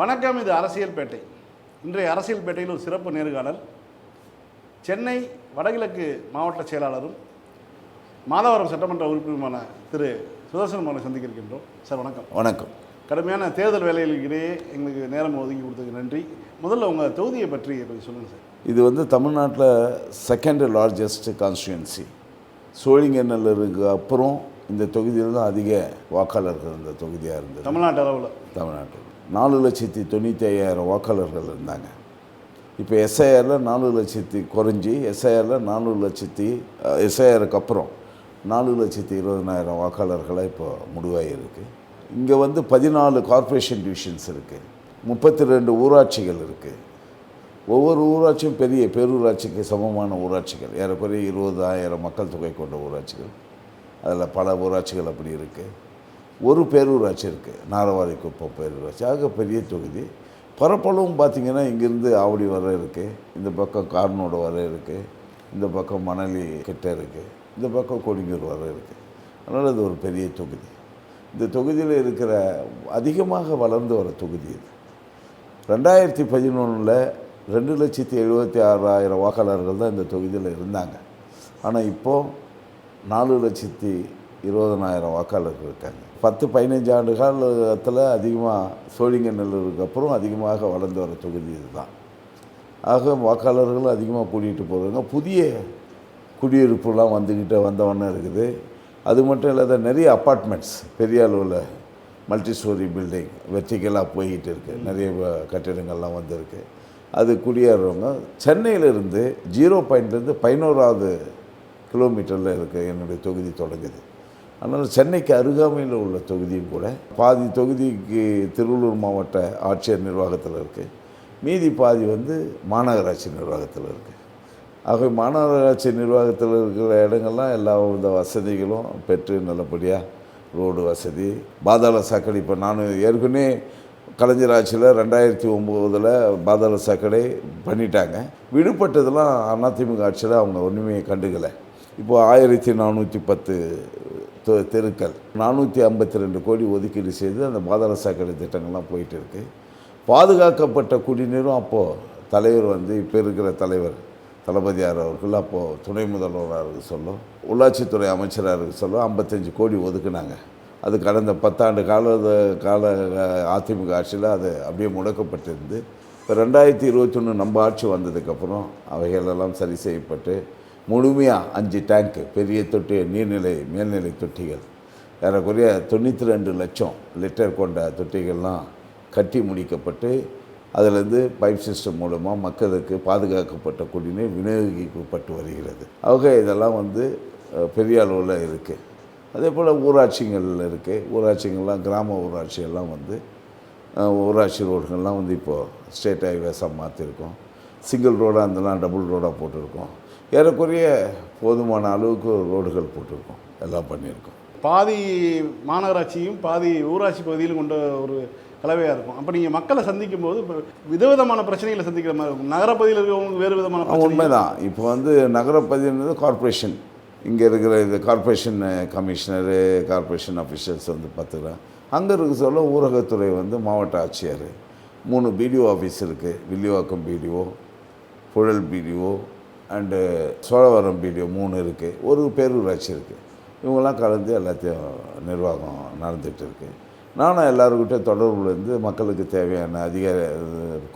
வணக்கம். இது அரசியல் பேட்டை. இன்றைய அரசியல் பேட்டையில் ஒரு சிறப்பு நேர்காணல். சென்னை வடகிழக்கு மாவட்ட செயலாளரும் மாதவரம் சட்டமன்ற உறுப்பினருமான திரு சுதர்சன் அவர்களை சந்திக்க இருக்கின்றோம். சார் வணக்கம். வணக்கம். கடுமையான தேர்தல் வேலைகளுக்கிடையே எங்களுக்கு நேரம் ஒதுக்கி கொடுத்ததுக்கு நன்றி. முதல்ல உங்கள் தொகுதியை பற்றி சொல்லுங்கள் சார். இது தமிழ்நாட்டில் செகண்ட் லார்ஜஸ்ட் கான்ஸ்டியூன்சி. சோழிங்கநல்லூருக்கு அப்புறம் இந்த தொகுதியில் தான் அதிக வாக்காளர்கள் இந்த தொகுதியாக இருந்தது. தமிழ்நாட்டில் 4,95,000 வாக்காளர்கள் இருந்தாங்க. இப்போ எஸ்ஐஆரில் 4 லட்சத்தி குறைஞ்சி எஸ்ஐஆருக்கு அப்புறம் 4,20,000 வாக்காளர்களாக இப்போ முடிவாகிருக்கு. இங்கே 14 கார்ப்பரேஷன் டிவிஷன்ஸ் இருக்குது, 32 ஊராட்சிகள் இருக்குது. ஒவ்வொரு ஊராட்சியும் பெரிய பேரூராட்சிக்கு சமமான ஊராட்சிகள், ஏறக்குறைய 20,000 மக்கள் தொகை கொண்ட ஊராட்சிகள். அதில் பல ஊராட்சிகள் அப்படி இருக்குது. ஒரு பேரூராட்சி இருக்குது, நாரவாரிக்குப்பம் பேரூராட்சி. ஆக பெரிய தொகுதி. பரப்பளவும் பார்த்திங்கன்னா இங்கேருந்து ஆவடி வர இருக்குது, இந்த பக்கம் கார்னோடு வர இருக்குது, இந்த பக்கம் மணலி கிட்ட இருக்குது, இந்த பக்கம் கொடிங்கூர் வர இருக்குது. அதனால் இது ஒரு பெரிய தொகுதி. இந்த தொகுதியில் இருக்கிற அதிகமாக வளர்ந்து வர தொகுதி இது. 2011 2,76,000 வாக்காளர்கள் தான் இந்த தொகுதியில் இருந்தாங்க. ஆனால் இப்போது 4,20,000 வாக்காளர்கள் இருக்காங்க. 10-15 ஆண்டு காலத்தில் அதிகமாக சோழிங்கநல்லூருக்கு அப்புறம் அதிகமாக வளர்ந்து வர தொகுதி இதுதான். ஆக வாக்காளர்கள் அதிகமாக கூட்டிகிட்டு போகிறாங்க. புதிய குடியிருப்புலாம் வந்தவொன்னே இருக்குது. அது மட்டும் இல்லாத நிறைய அப்பார்ட்மெண்ட்ஸ், பெரிய அளவில் மல்டி ஸ்டோரி பில்டிங் வெர்டிக்கலாக போய்கிட்டு இருக்குது. நிறைய கட்டிடங்கள்லாம் வந்திருக்கு. அது குடியேறவங்க சென்னையிலேருந்து 0 பாயிண்ட்லேருந்து 11வது கிலோமீட்டரில் இருக்குது என்னுடைய தொகுதி தொடங்குது. அதனால் சென்னைக்கு அருகாமையில் உள்ள தொகுதியும் கூட. பாதி தொகுதிக்கு திருவள்ளூர் மாவட்ட ஆட்சியர் நிர்வாகத்தில் இருக்குது, மீதி பாதி மாநகராட்சி நிர்வாகத்தில் இருக்குது. ஆகவே மாநகராட்சி நிர்வாகத்தில் இருக்கிற இடங்கள்லாம் எல்லா வித வசதிகளும் பெற்று நல்லபடியாக ரோடு வசதி, பாதாள சாக்கடை. இப்போ நான் ஏற்கனவே கலைஞர் ஆட்சியில் 2009 பாதாள சாக்கடை பண்ணிட்டாங்க. விடுபட்டதெல்லாம் அதிமுக ஆட்சியில் அவங்க ஒன்றுமே கண்டுக்கலை. இப்போது 1410 தெருக்கள் 452 கோடி ஒதுக்கீடு செய்து அந்த பாதாள சாக்கடை திட்டங்கள்லாம் போயிட்டு இருக்குது. பாதுகாக்கப்பட்ட குடிநீரும் அப்போது தலைவர் இப்போ இருக்கிற தலைவர் தளபதியார் அவர்கள் அப்போது துணை முதல்வராக இருக்க சொல்லும், உள்ளாட்சித்துறை அமைச்சராக இருக்க சொல்லும் 55 கோடி ஒதுக்குனாங்க. அது கடந்த 10 ஆண்டு கால அதிமுக ஆட்சியில் அது அப்படியே முடக்கப்பட்டிருந்து இப்போ 2021 நம்ம ஆட்சி வந்ததுக்கப்புறம் அவைகளெல்லாம் சரி செய்யப்பட்டு முழுமையாக 5 டேங்க்கு, பெரிய தொட்டி, நீர்நிலை மேல்நிலை தொட்டிகள், ஏறக்குறைய 92 லட்சம் லிட்டர் கொண்ட தொட்டிகள்லாம் கட்டி முடிக்கப்பட்டு அதிலேருந்து பைப் சிஸ்டம் மூலமாக மக்களுக்கு பாதுகாக்கப்பட்ட குடிநீர் விநியோகிக்கப்பட்டு வருகிறது. ஆக இதெல்லாம் பெரிய அளவில் இருக்குது. அதே போல் ஊராட்சிகள் இருக்குது. ஊராட்சிகள்லாம் கிராம ஊராட்சியெல்லாம் ஊராட்சி ரோடுகள்லாம் இப்போது ஸ்டேட் ஹைவேஸாக மாற்றிருக்கோம். சிங்கிள் ரோடாக இருந்தெல்லாம் டபுள் ரோடாக போட்டிருக்கோம். ஏறக்குறைய போதுமான அளவுக்கு ரோடுகள் போட்டிருக்கோம், எல்லாம் பண்ணியிருக்கோம். பாதி மாநகராட்சியும் பாதி ஊராட்சி பகுதியிலும் கொண்ட ஒரு கலவையாக இருக்கும். அப்போ நீங்கள் மக்களை சந்திக்கும் போது இப்போ விதவிதமான பிரச்சனைகளை சந்திக்கிற மாதிரி இருக்கும். நகரப்பகுதியில் இருக்கிறவங்களுக்கு வேறு விதமான உண்மைதான். இப்போ நகரப்பகுதின்றது கார்ப்பரேஷன், இங்கே இருக்கிற இது கார்ப்பரேஷன் கமிஷனரு, கார்ப்பரேஷன் அஃபிஷியல்ஸ் பார்த்துக்கிறேன். அங்கே இருக்க சொல்ல ஊரகத்துறை மாவட்ட ஆட்சியர், 3 பிடிஓ ஆஃபீஸ் இருக்குது. Villivakkam BDO, Puzhal BDO and Sholavaram BDO 3 இருக்குது. ஒரு பேரூராட்சி இருக்குது. இவங்கெல்லாம் கலந்து எல்லாத்தையும் நிர்வாகம் நடந்துகிட்டு இருக்குது. நானும் எல்லாருக்கிட்ட தொடர்புலேருந்து மக்களுக்கு தேவையான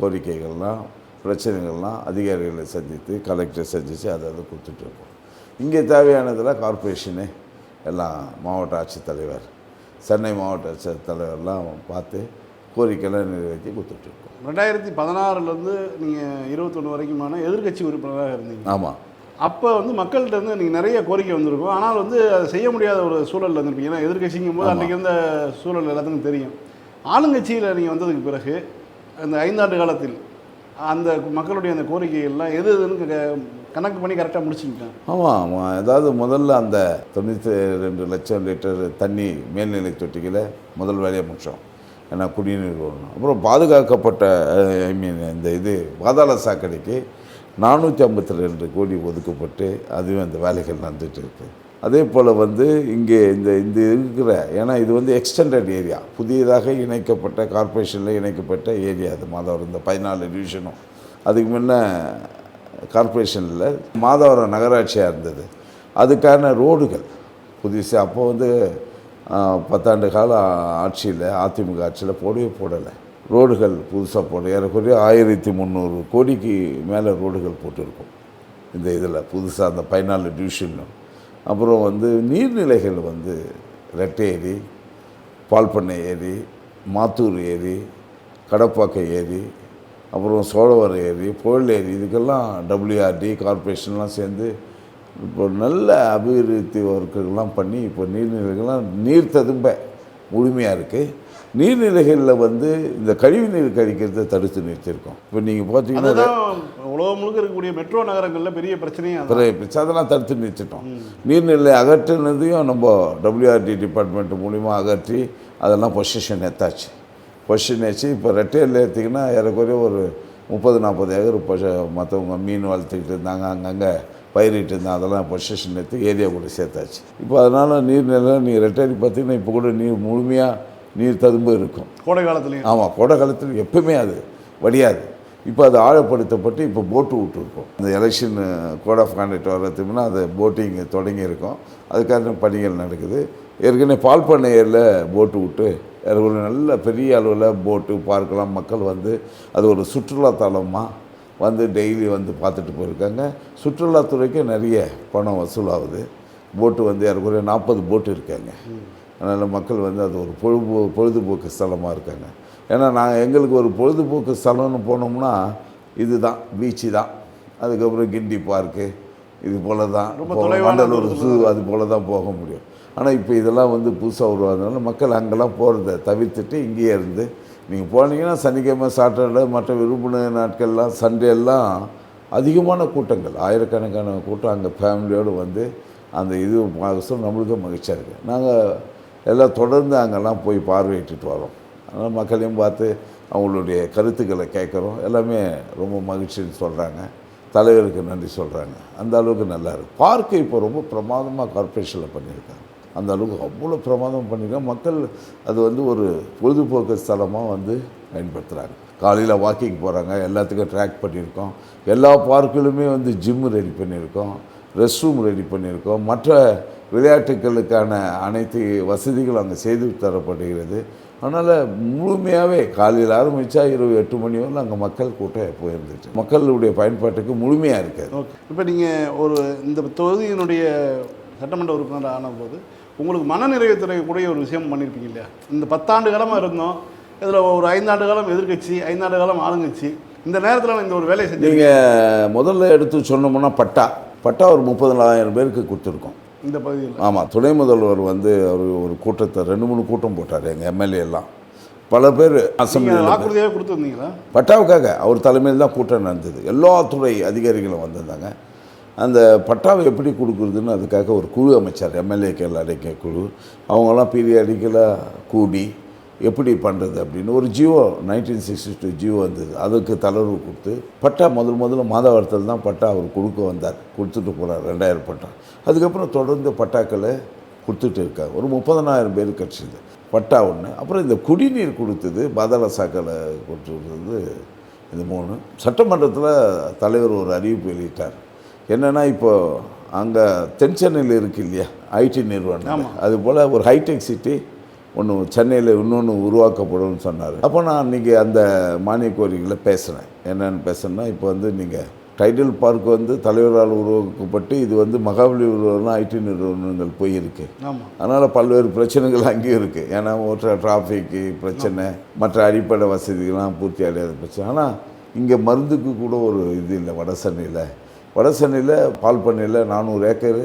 கோரிக்கைகள்லாம் பிரச்சனைகள்லாம் அதிகாரிகளை சந்தித்து கலெக்டரை சந்தித்து அதை கொடுத்துட்ருக்கோம். இங்கே தேவையானதெல்லாம் கார்ப்பரேஷனு எல்லாம் மாவட்ட ஆட்சித்தலைவர், சென்னை மாவட்ட ஆட்சித்தலைவர்லாம் பார்த்து கோரிக்கையெல்லாம் நிறைவேற்றி கொடுத்துட்ருக்கோம். 2016 நீங்கள் 21 வரைக்குமான எதிர்க்கட்சி உறுப்பினராக இருந்தீங்க. ஆமாம். அப்போ மக்கள்கிட்ட நீங்கள் நிறைய கோரிக்கை வந்திருக்கும். ஆனால் அதை செய்ய முடியாத ஒரு சூழலில் இருந்திருப்பீங்க. ஏன்னா எதிர்கட்சிங்கும் போது அன்றைக்கி இருந்த சூழல் எல்லாத்துக்கும் தெரியும். ஆளுங்கட்சியில் நீங்கள் வந்ததுக்கு பிறகு அந்த 5 ஆண்டு காலத்தில் அந்த மக்களுடைய அந்த கோரிக்கைகள்லாம் எதுன்னு கணக்கு பண்ணி கரெக்டாக முடிச்சுக்கிட்டேன். ஆமாம். அதாவது முதல்ல அந்த 92 லட்சம் லிட்டர் தண்ணி மேல்நிலை தொட்டிகளை முதல் வேலையை முடித்தோம். ஏன்னா குடிநீர் வரணும். அப்புறம் பாதுகாக்கப்பட்ட இந்த பாதாள சாக்கடைக்கு 452 கோடி ஒதுக்கப்பட்டு அதுவும் அந்த வேலைகள் நடந்துகிட்டு இருக்குது. அதே போல் வந்து இங்கே இந்த இந்த இருக்கிற, ஏன்னா இது வந்து எக்ஸ்டெண்டட் ஏரியா, புதியதாக இணைக்கப்பட்ட கார்ப்பரேஷனில் இணைக்கப்பட்ட ஏரியா அது மாதவரம். இந்த 14 டிவிஷனும் அதுக்கு முன்ன கார்ப்பரேஷனில் மாதவரம் நகராட்சியாக இருந்தது. அதுக்கான ரோடுகள் புதுசு அப்போ வந்து 10 ஆண்டு கால ஆட்சியில், அதிமுக ஆட்சியில் போடலை. ரோடுகள் புதுசாக போட ஏறக்குறைய 1300 கோடிக்கு மேலே ரோடுகள் போட்டிருக்கோம் இந்த இதில் புதுசாக அந்த 14 டிவிஷன்லும். அப்புறம் வந்து நீர்நிலைகள் வந்து ரெட்டை ஏரி, பால்பண்ணை ஏரி, மாத்தூர் ஏரி, கடப்பாக்க ஏரி, அப்புறம் சோழவரம் ஏரி, புழல் ஏரி, இதுக்கெல்லாம் WRD கார்ப்பரேஷன்லாம் சேர்ந்து இப்போ நல்ல அபிவிருத்தி ஒர்க்குகள்லாம் பண்ணி இப்போ நீர்நிலைகள்லாம் நீர் ததும்ப முழுமையாக இருக்குது. நீர்நிலைகளில் வந்து இந்த கழிவு நீர் கழிக்கிறத தடுத்து நிறுத்தியிருக்கோம். இப்போ நீங்கள் பார்த்தீங்கன்னா உலகம் முழுக்க இருக்கக்கூடிய மெட்ரோ நகரங்களில் பெரிய பிரச்சனையும் அதெல்லாம் தடுத்து நிறுத்திட்டோம். நீர்நிலை அகற்றுனதையும் நம்ம WRD டிபார்ட்மெண்ட் மூலிமா அகற்றி அதெல்லாம் பொசிஷன் எடுத்தாச்சு. பொசிஷன் வச்சு இப்போ ரெட்டையில் எடுத்திங்கன்னா ஏறக்குறைய ஒரு 30-40 ஏக்கர் மற்றவங்க மீன் வளர்த்துக்கிட்டு இருந்தாங்க, அங்கங்கே பயிரிட்டு இருந்தாங்க, அதெல்லாம் பொசிஷன் எடுத்து ஏரியா கூட சேர்த்தாச்சு. இப்போ அதனால் நீர்நிலை நீங்கள் ரெட்டையடி பார்த்திங்கன்னா இப்போ கூட நீர் முழுமையாக நீர் ததும்பு இருக்கும் கோடை காலத்துலையும். ஆமாம், கோடை காலத்தில் எப்பவுமே அது வடியாது. இப்போ அது ஆழப்படுத்தப்பட்டு இப்போ போட்டு விட்டுருக்கோம். இந்த எலெக்ஷன் கோட் ஆஃப் கான்டக்ட் வர்றதுக்குன்னா அது போட்டிங் தொடங்கியிருக்கோம். அதுக்கான பணிகள் நடக்குது. ஏற்கனவே பால்பண்ணையில் போட்டு விட்டு ஒரு நல்ல பெரிய அளவில் போட்டு பார்க்கலாம். மக்கள் வந்து அது ஒரு சுற்றுலாத்தலமாக வந்து டெய்லி வந்து பார்த்துட்டு போயிருக்காங்க. சுற்றுலாத்துறைக்கு நிறைய பணம் வசூலாகுது. போட்டு வந்து ஏறக்குறைய 40 போட்டு இருக்காங்க. அதனால் மக்கள் வந்து அது ஒரு பொழுதுபோக்கு ஸ்தலமாக இருக்காங்க. ஏன்னா நாங்கள் எங்களுக்கு ஒரு பொழுதுபோக்கு ஸ்தலம்னு போனோம்னா இது தான், பீச்சு தான், அதுக்கப்புறம் கிண்டி பார்க்கு, இது போல் தான், வண்டலூர் ஜூ, அது போல் தான் போக முடியும். ஆனால் இப்போ இதெல்லாம் வந்து புதுசாக உருவாகிறதுனால மக்கள் அங்கெல்லாம் போகிறத தவிர்த்துட்டு இங்கேயே இருந்து நீங்கள் போனீங்கன்னா சனிக்கிழமை, சாட்டர்டே, மற்ற விரும்பின நாட்கள்லாம், சண்டே எல்லாம் அதிகமான கூட்டங்கள், ஆயிரக்கணக்கான கூட்டம் அங்கே ஃபேமிலியோடு வந்து அந்த இது பார்க்க நம்மளுக்கும் மகிழ்ச்சியாக இருக்குது. நாங்கள் எல்லாம் தொடர்ந்து அங்கெல்லாம் போய் பார்வையிட்டுட்டு வரோம். அதனால் மக்களையும் பார்த்து அவங்களுடைய கருத்துக்களை கேட்குறோம். எல்லாமே ரொம்ப மகிழ்ச்சின்னு சொல்கிறாங்க. தலைவருக்கு நன்றி சொல்கிறாங்க. அந்த அளவுக்கு நல்லா இருக்குது. பார்க்கு இப்போ ரொம்ப பிரமாதமாக கார்ப்பரேஷனில் பண்ணியிருக்காங்க. அந்த அளவுக்கு அவ்வளோ பிரமாதம் பண்ணியிருக்காங்க. மக்கள் அது வந்து ஒரு பொழுதுபோக்கு ஸ்தலமாக வந்து பயன்படுத்துகிறாங்க. காலையில் வாக்கிங் போகிறாங்க, எல்லாத்துக்கும் ட்ராக் பண்ணியிருக்கோம். எல்லா பார்க்கிலுமே வந்து ஜிம்மு ரெடி பண்ணியிருக்கோம், ரெஸ்ட் ரூம் ரெடி பண்ணியிருக்கோம். மற்ற விளையாட்டுகளுக்கான அனைத்து வசதிகளும் அங்கே செய்து தரப்படுகிறது. அதனால் முழுமையாகவே காலையில் ஆரம்பித்தா இரவு 8 மணி வரலாம் அங்கே மக்கள் கூட்டம் போயிருந்துச்சு. மக்களுடைய பயன்பாட்டுக்கு முழுமையாக இருக்காது. ஓகே, இப்போ நீங்கள் ஒரு இந்த தொகுதியினுடைய சட்டமன்ற உறுப்பினர் ஆனபோது உங்களுக்கு மனநிறைவு தரக்கூடிய ஒரு விஷயம் பண்ணியிருப்பீங்க இல்லையா? இந்த 10 ஆண்டு காலமாக இருந்தோம், இதில் ஒரு 5 ஆண்டு காலம் எதிர்கட்சி, 5 ஆண்டு காலம் ஆளுங்கட்சி, இந்த நேரத்தில் இந்த ஒரு வேலையை செஞ்சு நீங்கள் முதல்ல எடுத்து சொன்னோம்னா பட்டா ஒரு 30,000 பேருக்கு கொடுத்துருக்கோம் இந்த பகுதியில். ஆமாம், துணை முதல்வர் வந்து அவர் ஒரு கூட்டத்தை 2-3 கூட்டம் போட்டார். எங்கள் எம்எல்ஏ எல்லாம் பல பேர் அசம்பிளியில் வாக்குறுதியாக கொடுத்துருந்தீங்களா? பட்டாவுக்காக அவர் தலைமையில் தான் கூட்டம் நடந்தது. எல்லா துறை அதிகாரிகளும் வந்திருந்தாங்க. அந்த பட்டாவை எப்படி கொடுக்குறதுன்னு அதுக்காக ஒரு குழு அமைச்சார், எம்எல்ஏக்கள் அடைக்க குழு. அவங்களாம் பீரியாடிக்கலாக கூடி எப்படி பண்ணுறது அப்படின்னு ஒரு ஜியோ 1962 ஜியோ வந்தது. அதுக்கு தளர்வு கொடுத்து பட்டா முதல்ல மாதவரத்தில் தான் பட்டா அவர் கொடுக்க வந்தார். கொடுத்துட்டு போகிறார் 2000 பட்டா. அதுக்கப்புறம் தொடர்ந்து பட்டாக்களை கொடுத்துட்டு இருக்காங்க. ஒரு 30,000 பேர் கிடச்சிது பட்டா ஒன்று. அப்புறம் இந்த குடிநீர் கொடுத்தது, பாதாள சாக்கடை கொடுத்துருந்தது, இது 3. சட்டமன்றத்தில் தலைவர் ஒரு அறிவிப்பு வெளியிட்டார். என்னென்னா இப்போது அங்கே தென்சென்னையில் இருக்குது இல்லையா ஐடி நிறுவனம், அதுபோல் ஒரு ஹைடெக் சிட்டி ஒன்று சென்னையில் இன்னொன்று உருவாக்கப்படும்னு சொன்னார். அப்போ நான் அன்றைக்கி அந்த மானிய கோரிக்கையில் பேசுகிறேன். என்னென்னு பேசுகிறேன்னா, இப்போ வந்து நீங்கள் டைடல் பார்க் வந்து தலைவரால் உருவாக்கப்பட்டு இது வந்து மகாபலிபுரம் ஐடி நிறுவனங்கள் போயிருக்கு. அதனால் பல்வேறு பிரச்சனைகள் அங்கேயும் இருக்குது. ஏன்னா டிராஃபிக்கு பிரச்சனை, மற்ற அடிப்படை வசதிகள்லாம் பூர்த்தி அடையாத பிரச்சனை. ஆனால் இங்கே மருந்துக்கு கூட ஒரு இது இல்லை. வடசென்னையில் பால் பண்ணையில் 400 ஏக்கர்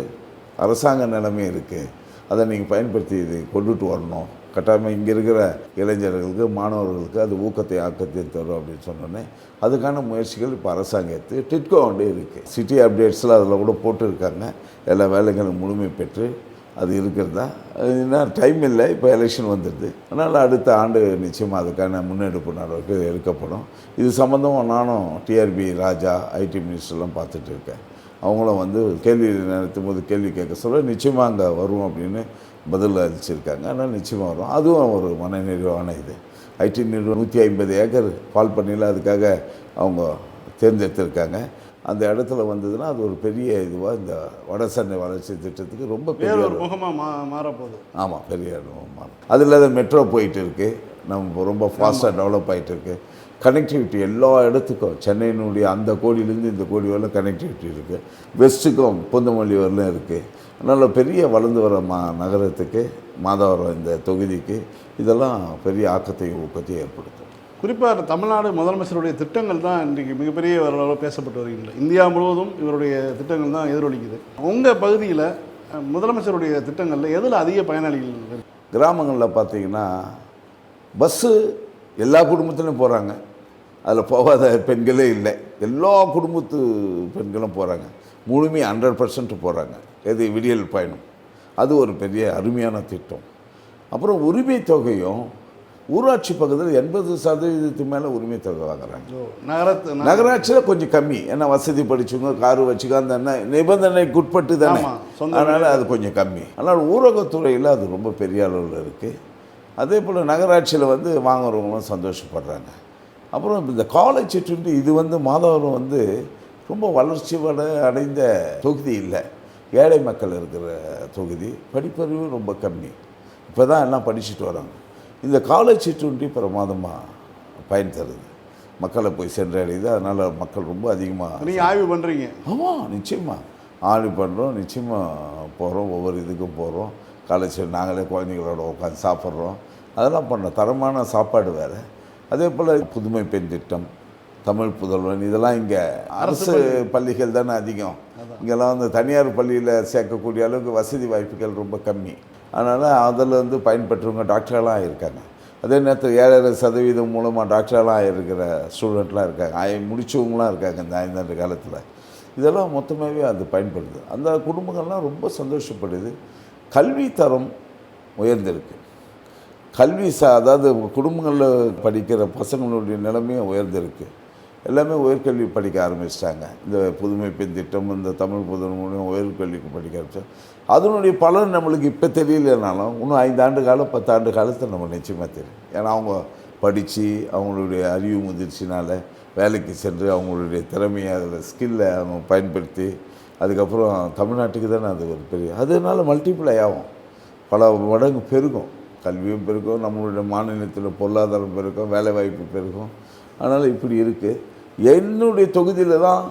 அரசாங்க நிலமே இருக்குது. அதை நீங்கள் பயன்படுத்தி இது கொண்டுட்டு வரணும். கட்டாயமாக இங்கே இருக்கிற இளைஞர்களுக்கு, மாணவர்களுக்கு அது ஊக்கத்தை ஆக்கத்தையும் தரும் அப்படின்னு சொன்னோன்னே அதுக்கான முயற்சிகள் இப்போ அரசாங்கத்து டிட்கோ வந்து இருக்குது. சிட்டி அப்டேட்ஸில் அதில் கூட போட்டுருக்காங்க. எல்லா வேலைகளும் முழுமை பெற்று அது இருக்கிறதா. என்ன டைம் இல்லை, இப்போ எலெக்ஷன் வந்துடுது. அதனால் அடுத்த ஆண்டு நிச்சயமாக அதுக்கான முன்னெடுப்பு நடவடிக்கை எடுக்கப்படும். இது சம்மந்தமாக நானும் டிஆர்பி ராஜா ஐடி மினிஸ்டர்லாம் பார்த்துட்டு இருக்கேன். அவங்களும் வந்து கேள்வி நடத்தும் போது கேள்வி கேட்க சொல்ல நிச்சயமாக அங்கே வருவோம் அப்படின்னு பதில் அளிச்சிருக்காங்க. அதனால் நிச்சயமாக வரும். அதுவும் ஒரு மனநிறைவான இது. ஐடி நிறுவனம் 150 ஏக்கர் பால் பண்ணையில் அதுக்காக அவங்க தேர்ந்தெடுத்திருக்காங்க. அந்த இடத்துல வந்ததுன்னா அது ஒரு பெரிய இதுவாக இந்த வட சென்னை வளர்ச்சி திட்டத்துக்கு ரொம்ப பெரிய ஒரு முகமாக மாறப்போகுது. ஆமாம், பெரிய மாறும். அது இல்லாத மெட்ரோ போயிட்டு இருக்குது, நம்ம ரொம்ப ஃபாஸ்ட்டாக டெவலப் ஆகிட்டு இருக்குது. கனெக்டிவிட்டி எல்லா இடத்துக்கும் சென்னையினுடைய அந்த கோடியிலேருந்து இந்த கோடி வரலும் கனெக்டிவிட்டி இருக்குது. வெஸ்ட்டுக்கும் பூந்தமல்லி வரலும் இருக்குது. அதனால் பெரிய வளர்ந்து வர நகரத்துக்கு மாதவரம் இந்த தொகுதிக்கு இதெல்லாம் பெரிய ஆக்கத்தையும் ஊக்கத்தையும் ஏற்படுத்தும். குறிப்பாக தமிழ்நாடு முதலமைச்சருடைய திட்டங்கள் தான் இன்றைக்கு மிகப்பெரிய அளவில் பேசப்பட்டு வருகின்றன. இந்தியா முழுவதும் இவருடைய திட்டங்கள் தான் எதிரொலிக்குது. உங்கள் பகுதியில் முதலமைச்சருடைய திட்டங்களில் எதில் அதிக பயனாளிகள் இருக்கு? கிராமங்களில் பார்த்தீங்கன்னா பஸ்ஸு எல்லா குடும்பத்துலையும் போகிறாங்க. அதில் போகாத பெண்களே இல்லை. எல்லா குடும்பத்து பெண்களும் போகிறாங்க. முழுமையாக 100% போகிறாங்க. எது விடியல் பயணம், அது ஒரு பெரிய அருமையான திட்டம். அப்புறம் உரிமை தொகையும் ஊராட்சி பக்கத்தில் 80% மேலே உரிமை தொகை வாங்குறாங்க. நகராட்சியில் கொஞ்சம் கம்மி, ஏன்னா வசதி படித்தவங்க காரு வச்சுக்க அந்த நிபந்தனைக்கு உட்பட்டு தானே, அதனால் அது கொஞ்சம் கம்மி. அதனால் ஊரகத்துறையில் அது ரொம்ப பெரிய அளவில் இருக்குது. அதே போல் நகராட்சியில் வந்து வாங்குறவங்களும் சந்தோஷப்படுறாங்க. அப்புறம் இந்த காலேஜ் சிற்றுண்டி இது வந்து மாதவரம் வந்து ரொம்ப வளர்ச்சி அடைந்த தொகுதி இல்லை, ஏழை மக்கள் இருக்கிற தொகுதி. படிப்பறிவு ரொம்ப கம்மி, இப்போ தான் எல்லாம் படிச்சுட்டு வராங்க. இந்த காலேஜ் சிற்றுண்டி பிரமாதமாக பயன் தருது, மக்களை போய் சென்றடையுது. அதனால் மக்கள் ரொம்ப அதிகமாக நீங்கள் ஆய்வு பண்ணுறீங்க? ஆமாம், நிச்சயமாக ஆய்வு பண்ணுறோம், நிச்சயமாக போகிறோம், ஒவ்வொரு இதுக்கும் போகிறோம். காலேஜ் நாங்களே குழந்தைங்களோட உட்காந்து சாப்பிட்றோம், அதெல்லாம் பண்ணுறோம். தரமான சாப்பாடு வேறு. அதே போல் புதுமை பெண் திட்டம், தமிழ் புதல்வன், இதெல்லாம் இங்கே அரசு பள்ளிகள் தானே அதிகம். இங்கெல்லாம் வந்து தனியார் பள்ளியில் சேர்க்கக்கூடிய அளவுக்கு வசதி வாய்ப்புகள் ரொம்ப கம்மி. அதனால் அதில் வந்து பயன்பெற்றவங்க டாக்டரெலாம் ஆகியிருக்காங்க. அதே நேரத்தில் 7.5% மூலமாக டாக்டரெலாம் ஆகிருக்கிற ஸ்டூடெண்ட்லாம் இருக்காங்க, முடித்தவங்களாம் இருக்காங்க இந்த 5 ஆண்டு காலத்தில். இதெல்லாம் மொத்தமாகவே அது பயன்படுது. அந்த குடும்பங்கள்லாம் ரொம்ப சந்தோஷப்படுது. கல்வி தரம் உயர்ந்திருக்கு. கல்வி அதாவது குடும்பங்களில் படிக்கிற பசங்களுடைய நிலைமையும் உயர்ந்திருக்கு. எல்லாமே உயர்கல்வி படிக்க ஆரம்பிச்சிட்டாங்க. இந்த புதுமை பெண் திட்டம், இந்த தமிழ் புதன் மூலியம் உயர்கல்விக்கு படிக்க ஆரம்பித்தோம். அதனுடைய பலன் நம்மளுக்கு இப்போ தெரியலனாலும் இன்னும் 5 ஆண்டு காலம் 10 ஆண்டு காலத்தில் நம்ம நிச்சயமாக தெரியும். ஏன்னா அவங்க படித்து அவங்களுடைய அறிவு முதிர்ச்சினால் வேலைக்கு சென்று அவங்களுடைய திறமையை அதில் ஸ்கில்லை அவங்க பயன்படுத்தி அதுக்கப்புறம் தமிழ்நாட்டுக்கு தானே அது ஒரு பெரிய, அதனால் மல்டிப்ளை ஆகும், பல மடங்கு பெருகும். கல்வியும் பெருகும், நம்மளுடைய மாநிலத்தில் பொருளாதாரம் பெருகும், வேலைவாய்ப்பு பெருகும். அதனால் இப்படி இருக்குது. என்னுடைய தொகுதியில் தான்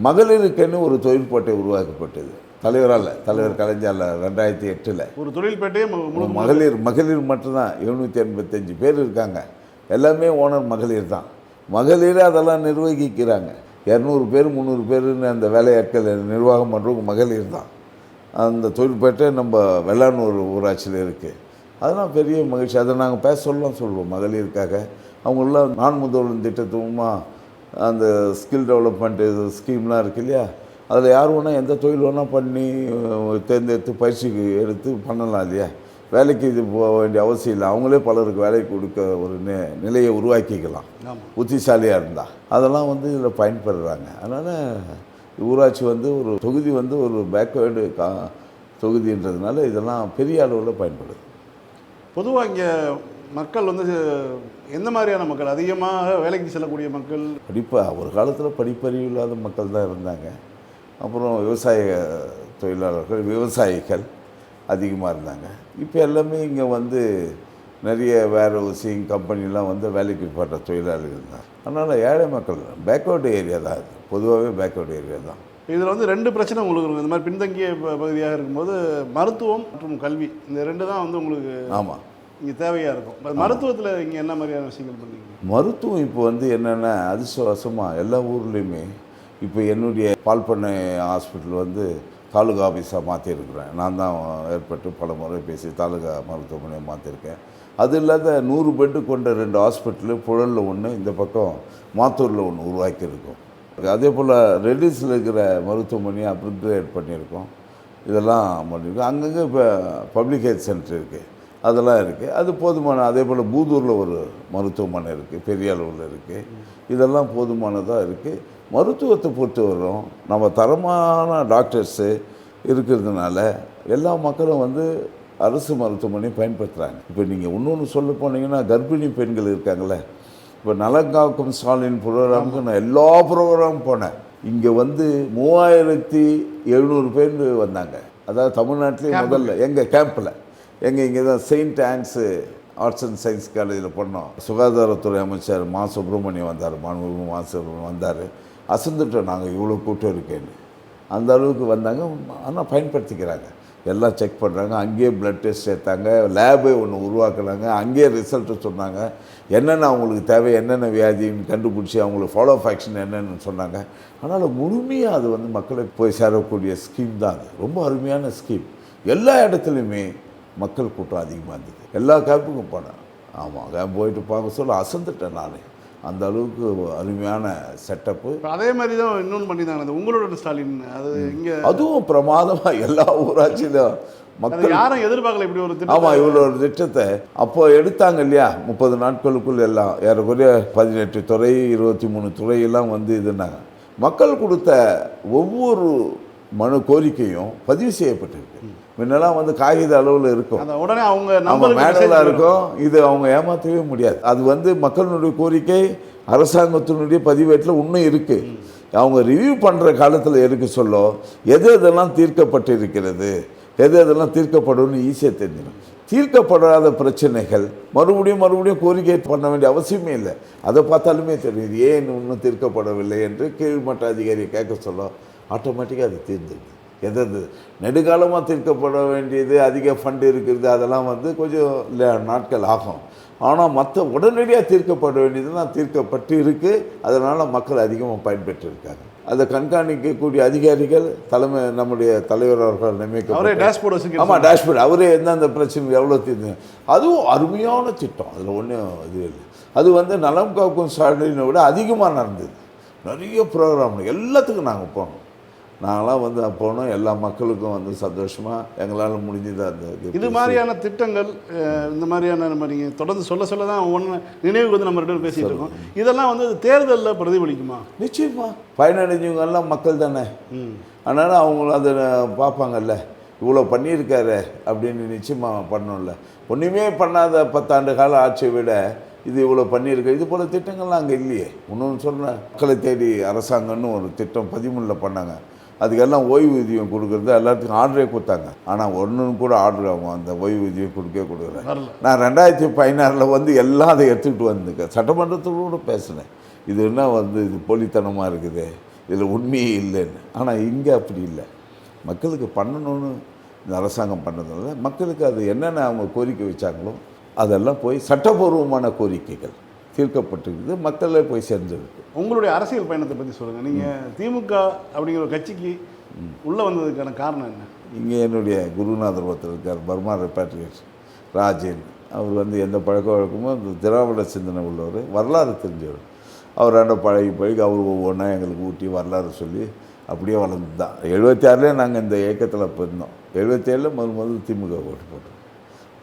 மகளிருக்குன்னு ஒரு தொழிற்பேட்டை உருவாக்கப்பட்டது தலைவர் கலைஞர் 2008 ஒரு தொழில்பேட்டையே மகளிர் மட்டும்தான். 785 பேர் இருக்காங்க, எல்லாமே ஓனர் மகளிர் தான். மகளிரே அதெல்லாம் நிர்வகிக்கிறாங்க. 200 பேர் 300 பேருன்னு அந்த வேலையாட்கள் நிர்வாகம் பண்ணுறவங்க மகளிர் தான். அந்த தொழிற்பேட்டை நம்ம வெள்ளானூர் ஊராட்சியில் இருக்குது. அதெல்லாம் பெரிய மகிழ்ச்சி. அதை நாங்கள் சொல்லுவோம் மகளிருக்காக. அவங்களெலாம் நான் முதல்வன் திட்டத்துமா அந்த ஸ்கில் டெவலப்மெண்ட்டு ஸ்கீம்லாம் இருக்குது இல்லையா, அதில் யார் வேணால் எந்த தொழில் வேணால் பண்ணி தேர்ந்தெடுத்து பயிற்சிக்கு எடுத்து பண்ணலாம் இல்லையா. வேலைக்கு இது போக வேண்டிய அவசியம் இல்லை, அவங்களே பலருக்கு வேலை கொடுக்க ஒரு நிலையை உருவாக்கிக்கலாம் புத்திசாலியாக இருந்தால். அதெல்லாம் வந்து இதில் பயன்படுறாங்க. அதனால் ஊராட்சி வந்து ஒரு தொகுதி வந்து ஒரு பேக்வேர்டு தொகுதின்றதுனால இதெல்லாம் பெரிய அளவில் பயன்படுது. பொதுவாக இங்கே மக்கள் வந்து எந்த மாதிரியான மக்கள்? அதிகமாக வேலைக்கு செல்லக்கூடிய மக்கள், ஒரு காலத்தில் படிப்பறிவு இல்லாத மக்கள் தான் இருந்தாங்க. அப்புறம் விவசாய தொழிலாளர்கள், விவசாயிகள் அதிகமாக இருந்தாங்க. இப்போ எல்லாமே இங்கே வந்து நிறைய வேர் ஹவுசிங் கம்பெனிலாம் வந்து வேலைக்கு போடுற தொழிலாளிகள் தான். அதனால் ஏழை மக்கள் பேக்வேர்டு ஏரியா தான், அது பொதுவாகவே பேக்வேர்டு ஏரியா தான். இதில் வந்து 2 பிரச்சனை உங்களுக்கு இருக்கும். இந்த மாதிரி பின்தங்கிய பகுதியாக இருக்கும்போது மருத்துவம் மற்றும் கல்வி, இந்த 2 தான் வந்து உங்களுக்கு ஆமாம் இங்கே தேவையாக இருக்கும். மருத்துவத்தில் இங்கே என்ன மாதிரியான விஷயங்கள் பண்ணுறீங்க? மருத்துவம் இப்போ வந்து என்னென்னா அதிர்ஷ்டவசமாக எல்லா ஊர்லேயுமே இப்போ என்னுடைய பால் பண்ணை ஹாஸ்பிட்டல் வந்து தாலுகா ஆஃபீஸாக மாற்றிருக்கிறேன். நான் தான் ஏற்பட்டு பல முறை பேசி தாலுகா மருத்துவமனையை மாற்றிருக்கேன். அது இல்லாத 100 பெட்டு கொண்ட 2 ஹாஸ்பிட்டலு, புழலில் ஒன்று, இந்த பக்கம் மாத்தூரில் ஒன்று உருவாக்கியிருக்கோம். அதே போல் ரெட்டிஸில் இருக்கிற மருத்துவமனையை அப்கிரேட் பண்ணியிருக்கோம். இதெல்லாம் பண்ணியிருக்கோம். அங்கங்கே இப்போ பப்ளிக் ஹெல்த் சென்டர் இருக்குது, அதெல்லாம் இருக்குது, அது போதுமான. அதே போல் பூதூரில் ஒரு மருத்துவமனை இருக்குது, பெரிய அளவில் இருக்குது. இதெல்லாம் போதுமானதாக இருக்குது. மருத்துவத்தை பொறுத்தவரையும் நம்ம தரமான டாக்டர்ஸு இருக்கிறதுனால எல்லா மக்களும் வந்து அரசு மருத்துவமனை பயன்படுத்துகிறாங்க. இப்போ நீங்கள் இன்னொன்று சொல்ல போனீங்கன்னா கர்ப்பிணி பெண்கள் இருக்காங்களே, இப்போ நலங்காக்கும் ஸ்டாலின் ப்ரோக்ராமுக்கு நான் எல்லா ப்ரோக்ராமும் போனேன். இங்கே வந்து 3700 பேர் வந்தாங்க. அதாவது தமிழ்நாட்டிலே முதல்ல எங்கள் கேம்பில் இங்கே தான் Saint ounce arts and science காலேஜில் பண்ணோம். சுகாதாரத்துறை அமைச்சர் மா சுப்பிரமணியம் வந்தார், மாண்புமிகு மா சுப்பிரமணியம் வந்தார். அசந்துட்டோம் நாங்கள் இவ்வளோ கூட்டம் இருக்கேன்னு. அந்த அளவுக்கு வந்தாங்க. ஆனால் பயன்படுத்திக்கிறாங்க, எல்லாம் செக் பண்ணுறாங்க. அங்கேயே ப்ளட் டெஸ்ட் சேர்த்தாங்க, லேபே ஒன்று உருவாக்குனாங்க, அங்கேயே ரிசல்ட்டு சொன்னாங்க. என்னென்ன அவங்களுக்கு தேவை, என்னென்ன வியாதின்னு கண்டுபிடிச்சி அவங்களுக்கு ஃபாலோ அப் ஆக்ஷன் என்னென்னு சொன்னாங்க. அதனால் முழுமையாக அது வந்து மக்களை போய் சேரக்கூடிய ஸ்கீம் தான் அது. ரொம்ப அருமையான ஸ்கீம். எல்லா இடத்துலையுமே மக்கள் கூட்டம் அதிகமாக இருந்தது. எல்லா கேம்புக்கும் போனேன். ஆமாம், கேம்ப் போயிட்டு பார்க்க சொல்ல அசந்துட்டேன் நான். அந்த அளவுக்கு அருமையான செட்டப்பு. அதே மாதிரி தான் இன்னொன்று பண்ணியிருந்தாங்க உங்களோட ஸ்டாலின். அது இங்கே அதுவும் பிரமாதமாக எல்லா ஊராட்சியிலும் மக்கள் யாரும் எதிர்பார்க்கல இப்படி ஒரு திட்டம். ஆமாம், இவ்வளோ ஒரு திட்டத்தை அப்போ எடுத்தாங்க இல்லையா. 30 நாட்களுக்குள் எல்லாம் ஏறக்குறைய 18 துறை 23 துறையெல்லாம் வந்து இதுனாங்க. மக்கள் கொடுத்த ஒவ்வொரு மனு கோரிக்கையும் பதிவு செய்யப்பட்டிருக்கு. முன்னெல்லாம் வந்து காகித அளவில் இருக்கும், உடனே அவங்க மேனுவலாக இருக்கும். இது அவங்க ஏமாற்றவே முடியாது. அது வந்து மக்களுடைய கோரிக்கை அரசாங்கத்தினுடைய பதிவேட்டில் இன்னும் இருக்குது. அவங்க ரிவ்யூ பண்ணுற காலத்தில் எடுக்க சொல்ல எது எதெல்லாம் தீர்க்கப்பட்டு இருக்கிறது, எது எதெல்லாம் தீர்க்கப்படும்னு ஈஸியாக தெரிஞ்சிடும். தீர்க்கப்படாத பிரச்சனைகள் மறுபடியும் கோரிக்கை பண்ண வேண்டிய அவசியமே இல்லை. அதை பார்த்தாலுமே தெரியுது ஏன் இன்னும் தீர்க்கப்படவில்லை என்று கீழ்மட்ட அதிகாரியை கேட்க சொல்ல ஆட்டோமேட்டிக்காக அது தீர்ந்துடுது. எது நெடுகாலமாக தீர்க்கப்பட வேண்டியது, அதிக ஃபண்டு இருக்கிறது, அதெல்லாம் வந்து கொஞ்சம் நாட்கள் ஆகும். ஆனால் மற்ற உடனடியாக தீர்க்கப்பட வேண்டியதுலாம் தீர்க்கப்பட்டு இருக்குது. அதனால் மக்கள் அதிகமாக பயன்பெற்று இருக்காங்க. அதை கண்காணிக்கக்கூடிய அதிகாரிகள் நம்முடைய தலைவர் அவர்கள் நியமிக்க. ஆமாம், டேஷ்போர்டு அவரே எந்தெந்த பிரச்சனை எவ்வளோ தீர்ந்து. அதுவும் அருமையான திட்டம், அதில் ஒன்றும் இது இல்லை. அது வந்து நலம் காக்கும் ஸ்டாலினை விட அதிகமாக நடந்தது. நிறைய ப்ரோக்ராம் எல்லாத்துக்கும் நாங்கள் போனோம். நாங்களாம் வந்து போனோம். எல்லா மக்களுக்கும் வந்து சந்தோஷமாக எங்களால் முடிஞ்சது. அந்த இது மாதிரியான திட்டங்கள், இந்த மாதிரியான நம்ம நீங்கள் தொடர்ந்து சொல்ல தான் ஒன்று நினைவுக்கு வந்து நம்ம 2 பேரும் பேசிகிட்டு இருக்கோம். இதெல்லாம் வந்து தேர்தலில் பிரதிபலிக்குமா? நிச்சயமாக. பயனடைஞ்சவங்கெல்லாம் மக்கள் தானே. அதனால் அவங்களும் அதை பார்ப்பாங்கல்ல, இவ்வளோ பண்ணியிருக்காரு அப்படின்னு. நிச்சயமாக பண்ணோம்ல. ஒன்றுமே பண்ணாத 10 ஆண்டு கால ஆட்சியை விட இது இவ்வளோ பண்ணியிருக்கு. இது போல் திட்டங்கள்லாம் அங்கே இல்லையே. இன்னொன்று சொல்கிறேன், மக்களை தேடி அரசாங்கம்னு ஒரு திட்டம் 13 பண்ணாங்க. அதுக்கெல்லாம் ஓய்வூதியம் கொடுக்குறது எல்லாத்துக்கும் ஆர்டரே கொடுத்தாங்க. ஆனால் ஒன்று கூட ஆர்டர் ஆகும் அந்த ஓய்வூதியம் கொடுக்குறேன். நான் 2016 வந்து எல்லாம் அதை எடுத்துக்கிட்டு வந்துருக்கேன். சட்டமன்றத்தோடு கூட பேசினேன். இது என்ன வந்து இது போலித்தனமாக இருக்குது, இதில் உண்மையே இல்லைன்னு. ஆனால் இங்கே அப்படி இல்லை. மக்களுக்கு பண்ணணும்னு இந்த அரசாங்கம் பண்ணதில்லை. மக்களுக்கு அது என்னென்ன அவங்க கோரிக்கை வச்சாங்களோ அதெல்லாம் போய் சட்டபூர்வமான கோரிக்கைகள் தீர்க்கப்பட்டிருக்குது, மக்களே போய் சேர்ந்துருக்கு. உங்களுடைய அரசியல் பயணத்தை பற்றி சொல்லுங்கள். நீங்கள் திமுக அப்படிங்கிற ஒரு கட்சிக்கு உள்ளே வந்ததுக்கான காரணம் என்ன? இங்கே என்னுடைய குருநாதர் ஒருத்தர் இருக்கார், பர்மா ரெப்பாட்ரியேட் ராஜேன். அவர் வந்து எந்த பழக்க வழக்கமும் அந்த திராவிட சிந்தனை உள்ளவர், வரலாறு தெரிஞ்சவர். அவராண்ட பழகி அவர் ஒவ்வொன்றா எங்களுக்கு ஊட்டி வரலாறு சொல்லி அப்படியே வளர்ந்து தான். 76 நாங்கள் இந்த இயக்கத்தில் இருந்தோம். 77 முதல் திமுக ஓட்டு போட்டோம்.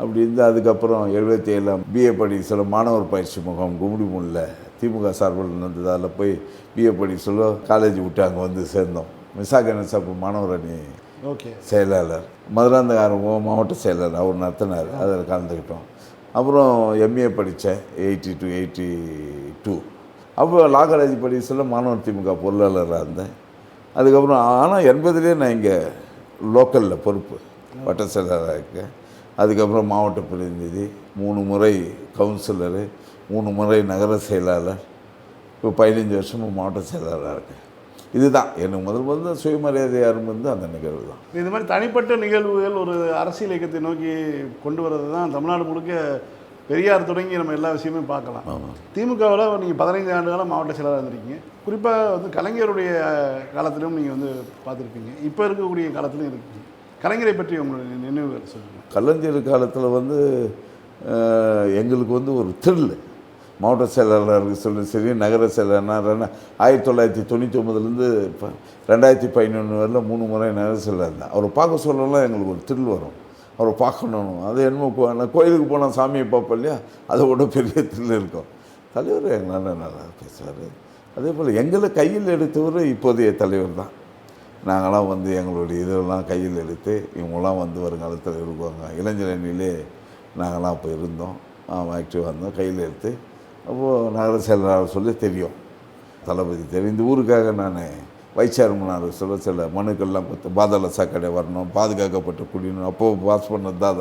அப்படி இருந்து அதுக்கப்புறம் 77 பிஏ படிக்க சொல்ல மாணவர் பயிற்சி முகாம் கும்மிடிமூலில் திமுக சார்பில் இருந்தது. அதில் போய் பிஏ படிக்க சொல்ல காலேஜ் விட்டு அங்கே வந்து சேர்ந்தோம். மிசா கணேசப்பு மாணவர் அணி செயலாளர், மதுராந்தகார மாவட்ட செயலாளர் அவர் நடத்தினார். அதில் கலந்துக்கிட்டோம். அப்புறம் எம்ஏ படித்தேன் 80 to 82. அப்போ லா காலேஜ் படிக்க சொல்ல மாணவர் திமுக பொருளாளராக இருந்தேன். அதுக்கப்புறம் ஆனால் 80 நான் இங்கே லோக்கலில் பொறுப்பு வட்ட செயலாளராக இருக்கேன். அதுக்கப்புறம் மாவட்ட பிரதிநிதி, 3 முறை கவுன்சிலரு, 3 முறை நகர செயலாளர், இப்போ 15 வருஷமும் மாவட்ட செயலாளராக இருக்கேன். இதுதான் எனக்கு முதல் சுயமரியாதை ஆரம்பிந்து அந்த நிகழ்வு தான். இது மாதிரி தனிப்பட்ட நிகழ்வுகள் ஒரு அரசியல் இயக்கத்தை நோக்கி கொண்டு வர்றது தான் தமிழ்நாடு முழுக்க பெரியார் தொடங்கி நம்ம எல்லா விஷயமே பார்க்கலாம். திமுகவில் நீங்கள் 15 ஆண்டு காலம் மாவட்ட செயலாளராக இருந்திருக்கீங்க. குறிப்பாக வந்து கலைஞருடைய காலத்திலும் நீங்கள் வந்து பார்த்துருப்பீங்க, இப்போ இருக்கக்கூடிய காலத்திலும் இருக்கீங்க. கலைஞரை பற்றி உங்களுடைய நினைவுகள் சொல்லுங்கள். கலைஞர் காலத்தில் வந்து எங்களுக்கு வந்து ஒரு த்ரில். மாவட்ட செயலாளருக்கு சொல்லி சரி, நகர செயலாளர் 1999 இப்போ 2011 வரையில் 3 முறை நகர செயலாளர் இருந்தேன். அவரை பார்க்க சொல்லலாம் எங்களுக்கு ஒரு த்ரில் வரும். அவரை பார்க்கணும். அது என்னமோ கோயிலுக்கு போனால் சாமியை பார்ப்போம் இல்லையா, அதை விட பெரிய த்ரில் இருக்கும். தலைவர் எங்களால் நல்லா பேசுவார். அதே போல் எங்களை கையில் எடுத்தவர் இப்போதைய தலைவர் தான். நாங்களாம் வந்து எங்களுடைய இதெல்லாம் கையில் எடுத்து இவங்களாம் வந்து வருங்காலத்தில் இருக்குவாங்க. இளைஞர் அணியிலே நாங்களாம் அப்போ இருந்தோம், ஆக்டிவாக இருந்தோம். கையில் எடுத்து அப்போது நகர செயலாளர் சொல்லி தெரியும், தளபதி தெரியும். இந்த ஊருக்காக நான் வைஸ் சேர்மனார் சொல்ல சில மனுக்கள்லாம் கொடுத்து பாதாள சாக்கடை வரணும், பாதுகாக்கப்பட்ட குடியணும், அப்போது பாஸ் பண்ணது தான்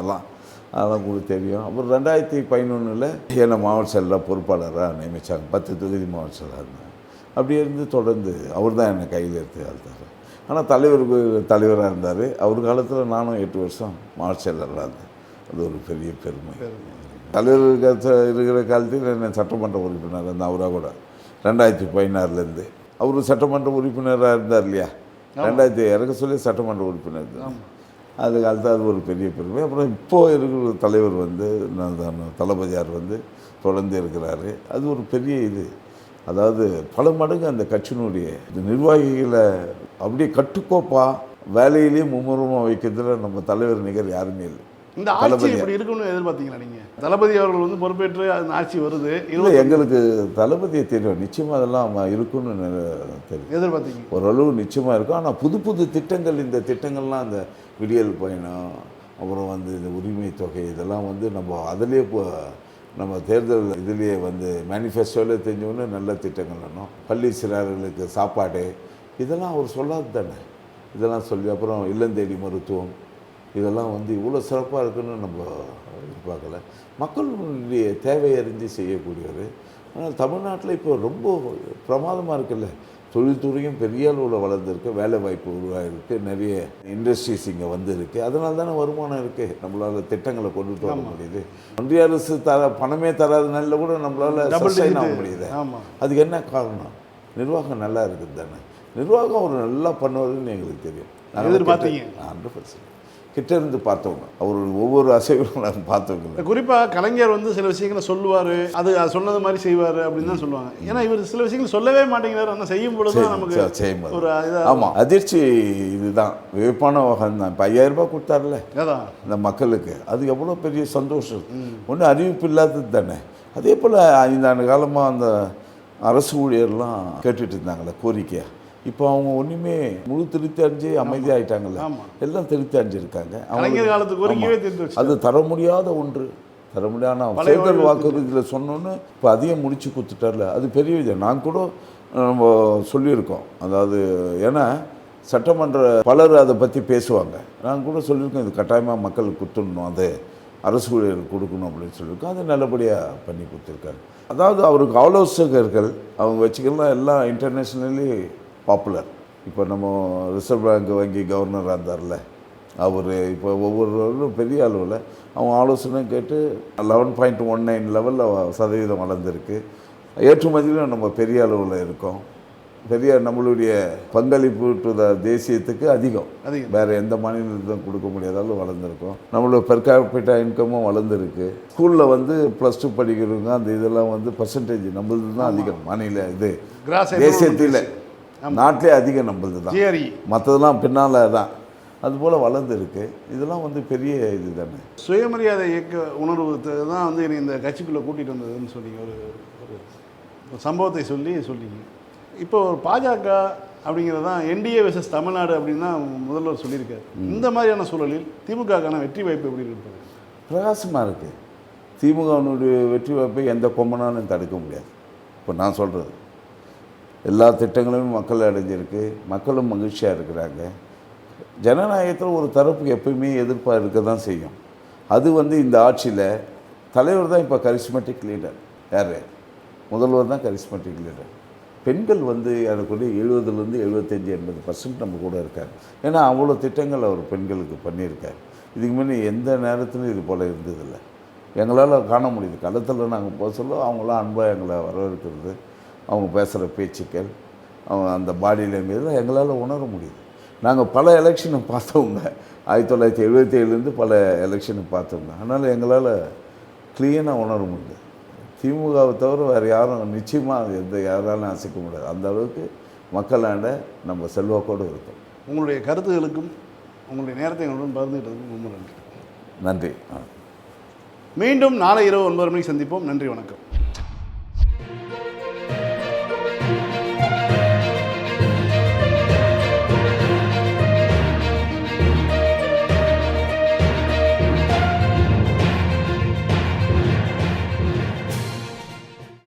அதெல்லாம் கூட தெரியும். அப்புறம் 2011 என்னை மாவட்ட செயலாளர் பொறுப்பாளராக நியமித்தாங்க. 10 தொகுதி மாவட்ட செயலாளர் இருந்தேன். அப்படி இருந்து தொடர்ந்து அவர் தான் என்னை கையில் எடுத்து ஆழ்த்தார். ஆனால் தலைவராக இருந்தார். அவர் காலத்தில் நானும் 8 வருஷம் மாவட்ட செயலாளராக இருந்தேன். அது ஒரு பெரிய பெருமை. தலைவர் இருக்கிற காலத்தில் என்ன சட்டமன்ற உறுப்பினர் இருந்தேன். அவராக கூட 2016 அவர் சட்டமன்ற உறுப்பினராக இருந்தார் இல்லையா, 2000 இறக்க சொல்லி சட்டமன்ற உறுப்பினர் இருந்தார். அது காலத்தில் அது ஒரு பெரிய பெருமை. அப்புறம் இப்போது இருக்கிற தலைவர் வந்து தளபதியார் வந்து தொடர்ந்து இருக்கிறாரு. அது ஒரு பெரிய இது. அதாவது பல மடங்கு அந்த கட்சியினுடைய நிர்வாகிகளை அப்படியே கட்டுக்கோப்பாக வேலையிலேயே மும்முரமாக வைக்கிறதுல நம்ம தலைவர் நிகர் யாருமே இல்லை. இந்த ஆட்சி இப்படி இருக்குன்னு எதிர்பார்த்தீங்களா நீங்கள்? தளபதி அவர்கள் வந்து பொறுப்பேற்று அந்த ஆட்சி வருது. இல்லை, எங்களுக்கு தளபதியை தெரியும், நிச்சயமாக அதெல்லாம் இருக்குன்னு தெரியும், எதிர்பார்த்தீங்க. ஓரளவு நிச்சயமாக இருக்கும். ஆனால் புது புது திட்டங்கள், இந்த திட்டங்கள்லாம் அந்த விடியல் பயணம், அப்புறம் வந்து இந்த உரிமை தொகை, இதெல்லாம் வந்து நம்ம அதிலே நம்ம தேர்தல் இதுலேயே வந்து மேனிஃபெஸ்டோவில் தெரிஞ்சவொன்னே நல்ல திட்டங்கள் வேணும். பள்ளி சிறார்களுக்கு சாப்பாடு, இதெல்லாம் அவர் சொல்லாது தானே. இதெல்லாம் சொல்லி அப்புறம் இல்லந்தேடி மருத்துவம், இதெல்லாம் வந்து இவ்வளோ சிறப்பாக இருக்குன்னு நம்ம எதிர்பார்க்கல. மக்களுடைய தேவை அறிஞ்சு செய்யக்கூடியவர். ஆனால் தமிழ்நாட்டில் இப்போ ரொம்ப பிரமாதமாக இருக்குல்ல, தொழில்துறையும் பெரிய அளவில் வளர்ந்துருக்கு, வேலை வாய்ப்பு உருவாகிருக்கு, நிறைய இண்டஸ்ட்ரீஸ் இங்கே வந்துருக்கு. அதனால தானே வருமானம் இருக்குது, நம்மளால் திட்டங்களை கொண்டுட்டு வர முடியுது. ஒன்றிய அரசு பணமே தராதனால கூட நம்மளால் சஸ்டைன் ஆக முடியுது. அதுக்கு என்ன காரணம்? நிர்வாகம் நல்லா இருக்குது தானே. நிர்வாகம் அவர் நல்லா பண்ணுவாருன்னு எங்களுக்கு தெரியும். 100% கிட்ட இருந்து பார்த்தவங்க, அவரோட ஒவ்வொரு அசைவும் நாங்கள் பார்த்தவங்க. குறிப்பாக கலைஞர் வந்து சில விஷயங்களை சொல்லுவார், அது சொன்னது மாதிரி செய்வார் அப்படின்னு தான் சொல்லுவாங்க. ஏன்னா இவர் சில விஷயங்கள் சொல்லவே மாட்டேங்கிறார், ஆனால் செய்யும் பொழுது தான் நமக்கு செய்யும் ஒரு ஆமாம் அதிர்ச்சி. இதுதான் வியப்பான வகை தான். இப்போ 5000 ரூபாய் கொடுத்தாருல்ல இந்த மக்களுக்கு, அது எவ்வளோ பெரிய சந்தோஷம். ஒன்றும் அறிவிப்பு இல்லாதது தானே. அதே போல் 5 ஆண்டு காலமாக அந்த அரசு ஊழியர்லாம் கேட்டுட்டு இருந்தாங்களே கோரிக்கையாக, இப்போ அவங்க ஒன்றுமே முழு திருப்தி அடைஞ்சு அமைதியாகிட்டாங்கல்ல, எல்லாம் திருப்தி அடைஞ்சிருக்காங்க. அது தர முடியாத ஒன்று, தர முடியாத தேர்தல் வாக்குறுதியில் சொன்னோன்னு இப்போ அதிகம் முடிச்சு கொடுத்துட்டார்ல, அது பெரிய விஷயம். நான் கூட நம்ம சொல்லியிருக்கோம். அதாவது ஏன்னா சட்டமன்ற பலர் அதை பற்றி பேசுவாங்க. நான் கூட சொல்லியிருக்கோம், இது கட்டாயமாக மக்களுக்கு கொடுத்துடணும், அது அரசு ஊழியர்கள் கொடுக்கணும் அப்படின்னு சொல்லியிருக்கோம். அது நல்லபடியாக பண்ணி கொடுத்துருக்காரு. அதாவது அவருக்கு ஆலோசகர்கள் அவங்க வச்சுக்கலாம், எல்லாம் இன்டர்நேஷ்னலி பாப்புலர். இப்போ நம்ம ரிசர்வ் பேங்க் வங்கி கவர்னராக இருந்தார்ல அவர், இப்போ ஒவ்வொருவரும் பெரிய அளவில் அவங்க ஆலோசனை கேட்டு 11.19 லெவலில் சதவீதம் வளர்ந்துருக்கு. ஏற்றுமதியிலும் நம்ம பெரிய அளவில் இருக்கோம். பெரிய நம்மளுடைய பங்களிப்பு டு தேசியத்துக்கு அதிகம், வேறு எந்த மாநிலத்துக்கும் கொடுக்க முடியாத அளவு வளர்ந்துருக்கோம். நம்மளோட பெர் கேபிட்டா இன்கமும் வளர்ந்துருக்கு. ஸ்கூலில் வந்து +2 படிக்கிறவங்க அந்த இதெல்லாம் வந்து பர்சன்டேஜ் நம்மளது தான் அதிகம். மாநில இது தேசியத்தில் நாட்டிலே அதிகம் நம்மளது தான், மற்றதெல்லாம் பின்னால் தான். அதுபோல் வளர்ந்துருக்கு. இதெல்லாம் வந்து பெரிய இது தானே. சுயமரியாதை இயக்க உணர்வு தான் வந்து இந்த கட்சிக்குள்ளே கூட்டிகிட்டு வந்ததுன்னு சொல்லி ஒரு சம்பவத்தை சொல்லிங்க. இப்போ ஒரு பாஜக அப்படிங்கிறது தான் என்டிஏ வெர்சஸ் தமிழ்நாடு அப்படின்னு தான் முதல்வர் சொல்லியிருக்காரு. இந்த மாதிரியான சூழலில் திமுகக்கான வெற்றி வாய்ப்பு எப்படி இருப்பது? பிரகாசமாக இருக்குது. திமுகவினுடைய வெற்றி வாய்ப்பை எந்த கொம்பனாலும் தடுக்க முடியாது. இப்போ நான் சொல்கிறது எல்லா திட்டங்களும் மக்கள் அடைஞ்சிருக்கு, மக்களும் மகிழ்ச்சியாக இருக்கிறாங்க. ஜனநாயகத்தில் ஒரு தரப்புக்கு எப்பயுமே எதிர்ப்பாக இருக்க தான் செய்யும். அது வந்து இந்த ஆட்சியில் தலைவர் தான் இப்போ கரிஸ்மேட்டிக் லீடர். யார்? முதல்வர் தான் கரிஸ்மேட்டிக் லீடர். பெண்கள் வந்து எனக்குள்ளே 70% 75-80% நம்ம கூட இருக்காங்க. ஏன்னா அவ்வளோ திட்டங்கள் அவர் பெண்களுக்கு பண்ணியிருக்கார். இதுக்கு முன்னே எந்த நேரத்திலும் இது போல் இருந்ததில்லை. எங்களால் காண முடியுது. களத்தில் நாங்கள் போக சொல்ல அவங்களாம் அன்பாக எங்களை வரவேற்கிறது, அவங்க பேசுகிற பேச்சுக்கள், அவங்க அந்த பாடி லாங்குவேஜெலாம் எங்களால் உணர முடியுது. நாங்கள் பல எலெக்ஷனை பார்த்தவங்க, 1977 பல எலெக்ஷனை பார்த்தவங்க. அதனால் எங்களால் க்ளீனாக உணர முடியுது. திமுகவை தவிர வேறு யாரும் நிச்சயமாக யாராலும் அசைக்க முடியாது. அந்த அளவுக்கு மக்களாண்ட நம்ம செல்வாக்கோடு இருக்கும். உங்களுடைய கருத்துகளுக்கும் உங்களுடைய நேரத்தை எங்களுடன் பகிர்ந்துகிட்டதுக்கும் ரொம்ப நன்றி. நன்றி. மீண்டும் நாளை இரவு 9 மணிக்கு சந்திப்போம். நன்றி, வணக்கம்.